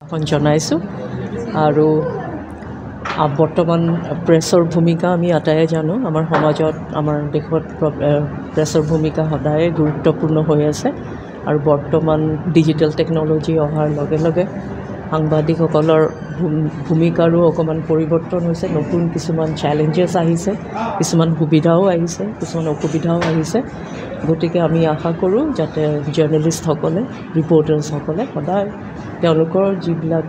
জনাইছোঁ আৰু বৰ্তমান প্ৰেছৰ ভূমিকা আমি আটায়ে জানো আমাৰ সমাজত আমাৰ দেশত প্ৰেছৰ ভূমিকা সদায় গুৰুত্বপূৰ্ণ হৈ আছে আৰু বৰ্তমান ডিজিটেল টেকন'লজি অহাৰ লগে লগে সাংবাদিকসকলৰ ভূমিকাৰো অকণমান পৰিৱৰ্তন হৈছে নতুন কিছুমান চেলেঞ্জেছ আহিছে কিছুমান সুবিধাও আহিছে কিছুমান অসুবিধাও আহিছে গতিকে আমি আশা কৰোঁ যাতে জাৰ্নেলিষ্টসকলে ৰিপৰ্টাৰ্ছসকলে সদায় তেওঁলোকৰ যিবিলাক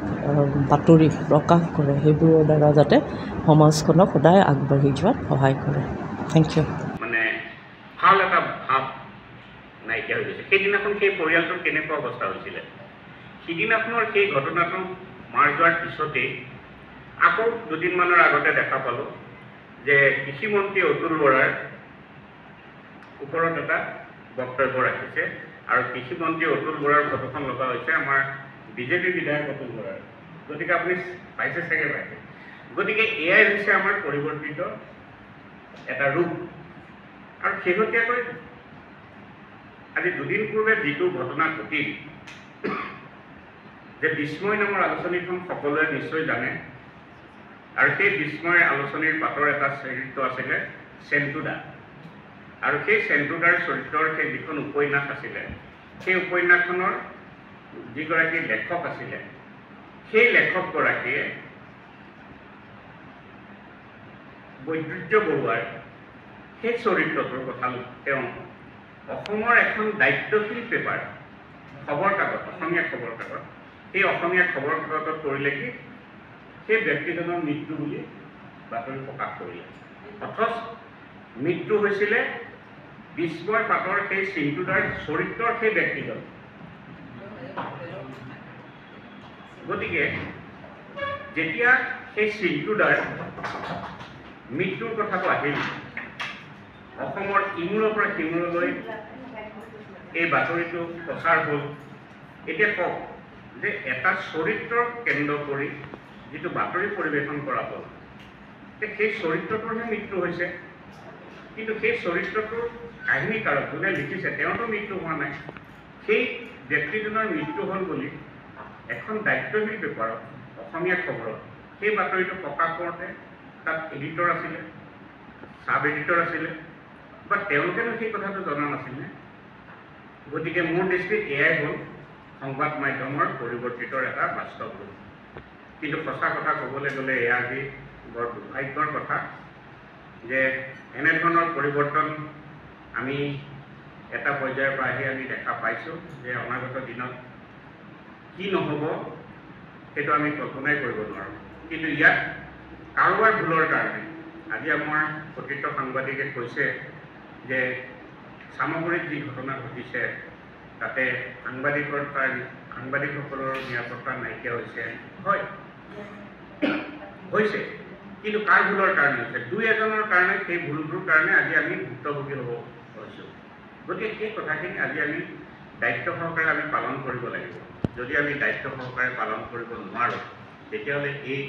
বাতৰি প্ৰকাশ কৰে সেইবোৰৰ দ্বাৰা যাতে সমাজখনক সদায় আগবাঢ়ি যোৱাত সহায় কৰে থেংক ইউ মানে ভাল এটা ভাৱ নাইকিয়া হৈ গৈছে সেইদিনাখন সেই পৰিয়ালটোৰ কেনেকুৱা অৱস্থা হৈছিলে সিদিনাখনৰ সেই ঘটনাটো মাৰ যোৱাৰ পিছতেই আকৌ দুদিনমানৰ আগতে দেখা পালোঁ যে কৃষিমন্ত্ৰী অতুল বৰাৰ ওপৰত এটা বক্তব্য ৰাখিছে আৰু কৃষিমন্ত্ৰী অতুল বৰাৰ ফটোখন লগা হৈছে আমাৰ বিজেপি বিধায়ক অতুল বৰাৰ গতিকে আপুনি পাইছে চাগে পাইছে গতিকে এয়াই হৈছে আমাৰ পৰিৱৰ্তিত এটা ৰূপ আৰু শেহতীয়াকৈ আজি দুদিন পূৰ্বে যিটো ঘটনা ঘটিল যে বিস্ময় নামৰ আলোচনীখন সকলোৱে নিশ্চয় জানে আৰু সেই বিস্ময় আলোচনীৰ পাতৰ এটা চৰিত্ৰ আছিলে চেণ্টুদা আৰু সেই চেণ্টুদাৰ চৰিত্ৰৰ সেই যিখন উপন্যাস আছিলে সেই উপন্যাসখনৰ যিগৰাকী লেখক আছিলে সেই লেখকগৰাকীয়ে বৈদ্যুৰ্য বৰুৱাৰ সেই চৰিত্ৰটোৰ কথা তেওঁ অসমৰ এখন দায়িত্বশীল পেপাৰ খবৰ কাগজ অসমীয়া খবৰ কাগজ সেই অসমীয়া খবৰ কাগজত কৰিলে কি সেই ব্যক্তিজনৰ মৃত্যু বুলি বাতৰি প্ৰকাশ কৰিলে অথচ মৃত্যু হৈছিলে বিস্ময় পাতৰ সেই চিন্তুদাৰ চৰিত্ৰৰ সেই ব্যক্তিজন গতিকে যেতিয়া সেই চিন্তুদাৰ মৃত্যুৰ কথাটো আহিল অসমৰ ইমূৰৰ পৰা সিমূৰলৈ এই বাতৰিটো প্ৰচাৰ হ'ল এতিয়া কওক যে এটা চৰিত্ৰক কেন্দ্ৰ কৰি যিটো বাতৰি পৰিৱেশন কৰা হ'ল সেই চৰিত্ৰটোৰহে মৃত্যু হৈছে কিন্তু সেই চৰিত্ৰটোৰ কাহিনীকাৰক যোনে লিখিছে তেওঁতো মৃত্যু হোৱা নাই সেই ব্যক্তিজনৰ মৃত্যু হ'ল বুলি এখন দায়িত্বশীল পেপাৰত অসমীয়া খবৰত সেই বাতৰিটো প্ৰকাশ কৰোঁতে তাত এডিটৰ আছিলে ছাব এডিটৰ আছিলে বা তেওঁলোকেনো সেই কথাটো জনা নাছিলে গতিকে মোৰ দৃষ্টিত এয়াই হ'ল সংবাদ মাধ্যমৰ পৰিৱৰ্তিতৰ এটা বাস্তৱ ৰূপ কিন্তু সঁচা কথা ক'বলৈ গ'লে এয়া আজি বৰ দুৰ্ভাগ্যৰ কথা যে এনেধৰণৰ পৰিৱৰ্তন আমি এটা পৰ্যায়ৰ পৰা আহি আমি দেখা পাইছোঁ যে অনাগত দিনত কি নহ'ব সেইটো আমি কল্পনাই কৰিব নোৱাৰোঁ কিন্তু ইয়াত কাৰোবাৰ ভুলৰ কাৰণে আজি আমাৰ প্ৰতিটো সাংবাদিকে কৈছে যে চামগুৰিত যি ঘটনা ঘটিছে তাতে সাংবাদিকসকলৰ নিৰাপত্তা নাইকিয়া হৈছে হয় হৈছে কিন্তু কাৰ ভুলৰ কাৰণে হৈছে দুই এজনৰ কাৰণে সেই ভুলটোৰ কাৰণে আজি আমি ভুক্তভোগী হ'ব হৈছোঁ গতিকে সেই কথাখিনি আজি আমি দায়িত্ব সহকাৰে আমি পালন কৰিব লাগিব যদি আমি দায়িত্ব সহকাৰে পালন কৰিব নোৱাৰোঁ তেতিয়াহ'লে এই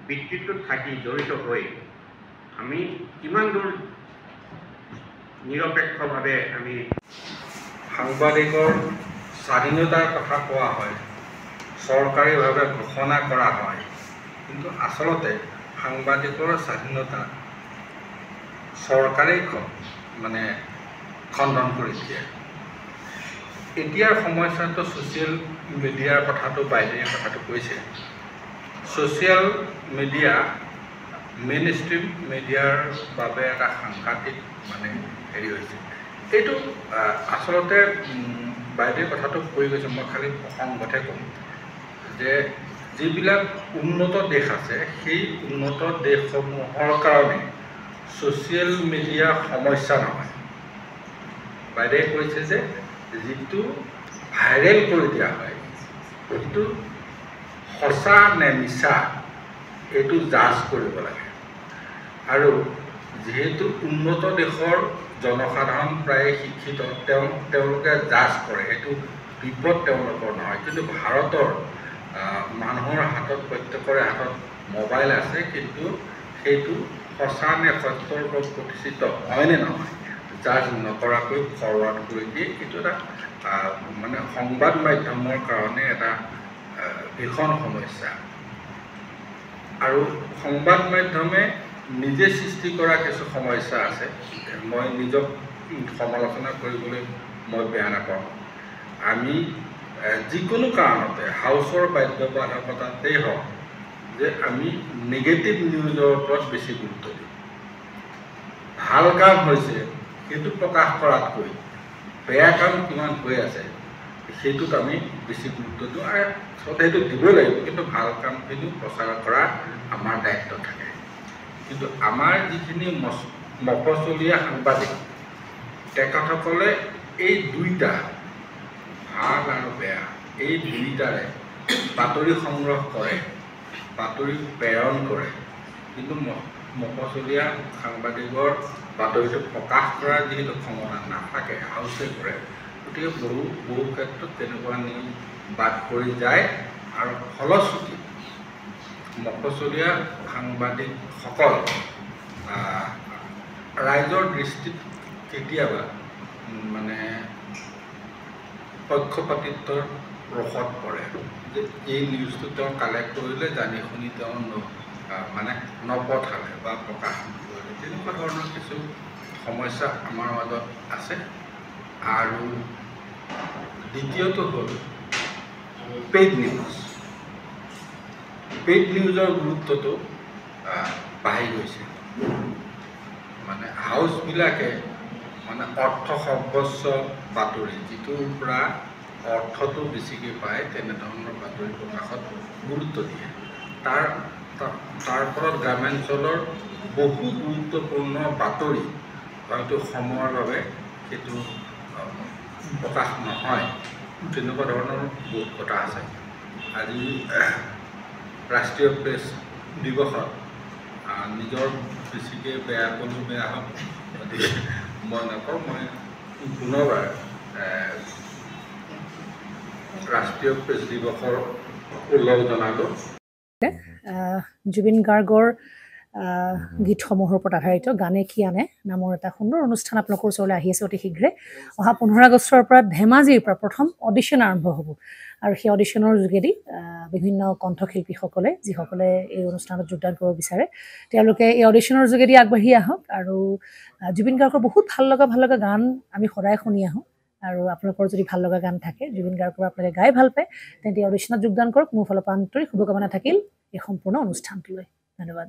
বৃত্তিটোত থাকি জড়িত হৈ আমি কিমান দূৰ নিৰপেক্ষভাৱে আমি সাংবাদিকৰ স্বাধীনতাৰ কথা কোৱা হয় চৰকাৰীভাৱে ঘোষণা কৰা হয় কিন্তু আচলতে সাংবাদিকৰ স্বাধীনতা চৰকাৰেই মানে খণ্ডন কৰি দিয়ে এতিয়াৰ সময়ছোৱাতো ছ'চিয়েল মিডিয়াৰ কথাটো বাইদেৱে কথাটো কৈছে ছ'চিয়েল মিডিয়া মেইন ষ্ট্ৰীম মিডিয়াৰ বাবে এটা সাংঘাতিক মানে হেৰি হৈছে এইটো আচলতে বাইদেৱে কথাটো কৈ গৈছে মই খালি প্ৰসংগতহে ক'ম যে যিবিলাক উন্নত দেশ আছে সেই উন্নত দেশসমূহৰ কাৰণে ছ'চিয়েল মিডিয়া সমস্যা নহয় বাইদেৱে কৈছে যে যিটো ভাইৰেল কৰি দিয়া হয় সেইটো সঁচা নে মিছা এইটো জাজ কৰিব লাগে আৰু যিহেতু উন্নত দেশৰ জনসাধাৰণ প্ৰায় শিক্ষিত তেওঁলোকে জাজ কৰে সেইটো বিপদ তেওঁলোকৰ নহয় কিন্তু ভাৰতৰ মানুহৰ হাতত প্ৰত্যেকৰে হাতত মোবাইল আছে কিন্তু সেইটো সঁচা নে সত্যৰ ওপৰত প্ৰতিষ্ঠিত হয়নে নহয় জাজ নকৰাকৈ ফৰৱাৰ্ড কৰি দিয়ে এইটো এটা মানে সংবাদ মাধ্যমৰ কাৰণে এটা ভীষণ সমস্যা আৰু সংবাদ মাধ্যমে নিজে সৃষ্টি কৰা কিছু সমস্যা আছে মই নিজক সমালোচনা কৰিবলৈ মই বেয়া নাপাওঁ আমি যিকোনো কাৰণতে হাউচৰ বাধ্যবাধকতাতেই হওক যে আমি নেগেটিভ নিউজৰ ওপৰত বেছি গুৰুত্ব দিওঁ ভাল কাম হৈছে সেইটো প্ৰকাশ কৰাতকৈ বেয়া কাম কিমান হৈ আছে সেইটোত আমি বেছি গুৰুত্ব দিওঁ আৰু সেইটো দিবই লাগিব কিন্তু ভাল কামখিনি প্ৰচাৰ কৰা আমাৰ দায়িত্ব থাকে কিন্তু আমাৰ যিখিনি মফচলীয়া সাংবাদিক তেখেতসকলে এই দুইটা ভাল আৰু বেয়া এই দুইটাৰে বাতৰি সংগ্ৰহ কৰে বাতৰি প্ৰেৰণ কৰে কিন্তু মফচলীয়া সাংবাদিকৰ বাতৰিটো প্ৰকাশ কৰাৰ যিহেতু ক্ষমতা নাথাকে হাউচে কৰে গতিকে বহু ক্ষেত্ৰত তেনেকুৱা নিউজ বাদ পৰি যায় আৰু ফলশ্ৰুতি মফচলীয়া সাংবাদিকসকল ৰাইজৰ দৃষ্টিত কেতিয়াবা মানে পক্ষপাতিত্বৰ ৰসত পৰে যে এই নিউজটো তেওঁ কালেক্ট কৰিলে জানি শুনি তেওঁ মানে নপঠালে বা প্ৰকাশ নকৰিলে তেনেকুৱা ধৰণৰ কিছু সমস্যা আমাৰ মাজত আছে আৰু দ্বিতীয়টো হ'ল পেইড নিউজৰ গুৰুত্বটো বাঢ়ি গৈছে মানে হাউচবিলাকে মানে অৰ্থ সৰ্বস্ব বাতৰি যিটোৰ পৰা অৰ্থটো বেছিকৈ পায় তেনেধৰণৰ বাতৰি প্ৰকাশত গুৰুত্ব দিয়ে তাৰ ফলত গ্ৰামাঞ্চলৰ বহু গুৰুত্বপূৰ্ণ বাতৰি হয়তো সময়ৰ বাবে সেইটো প্ৰকাশ নহয় তেনেকুৱা ধৰণৰ বহুত কথা আছে আজি ৰাষ্ট্ৰীয় প্ৰেছ দিৱসত নিজৰ বেছিকৈ বেয়া ক'লেও বেয়া হ'ব গতিকে মই নকওঁ মই পুনৰবাৰ ৰাষ্ট্ৰীয় প্ৰেছ দিৱসৰ উল্লেখ জনালোঁ জুবিন গাৰ্গৰ গীতসমূহৰ ওপৰত আধাৰিত গানে কি আনে নামৰ এটা সুন্দৰ অনুষ্ঠান আপোনালোকৰ ওচৰলৈ আহি আছে অতি শীঘ্ৰে অহা 15 আগষ্টৰ পৰা ধেমাজিৰ পৰা প্ৰথম অডিশ্যন আৰম্ভ হ'ব আৰু সেই অডিশ্যনৰ যোগেদি বিভিন্ন কণ্ঠশিল্পীসকলে যিসকলে এই অনুষ্ঠানত যোগদান কৰিব বিচাৰে তেওঁলোকে এই অডিশ্যনৰ যোগেদি আগবাঢ়ি আহক আৰু জুবিন গাৰ্গৰ বহুত ভাল লগা গান আমি সদায় শুনি আহোঁ আৰু আপোনালোকৰ যদি ভাল লগা গান থাকে জুবিন গাৰ্গৰ আপোনালোকে গাই ভাল পায় তেন্তে অডিশ্যনত যোগদান কৰক মোৰ ফালৰ পৰা আন্তৰিক শুভকামনা থাকিল এই সম্পূৰ্ণ অনুষ্ঠানটোলৈ ধন্যবাদ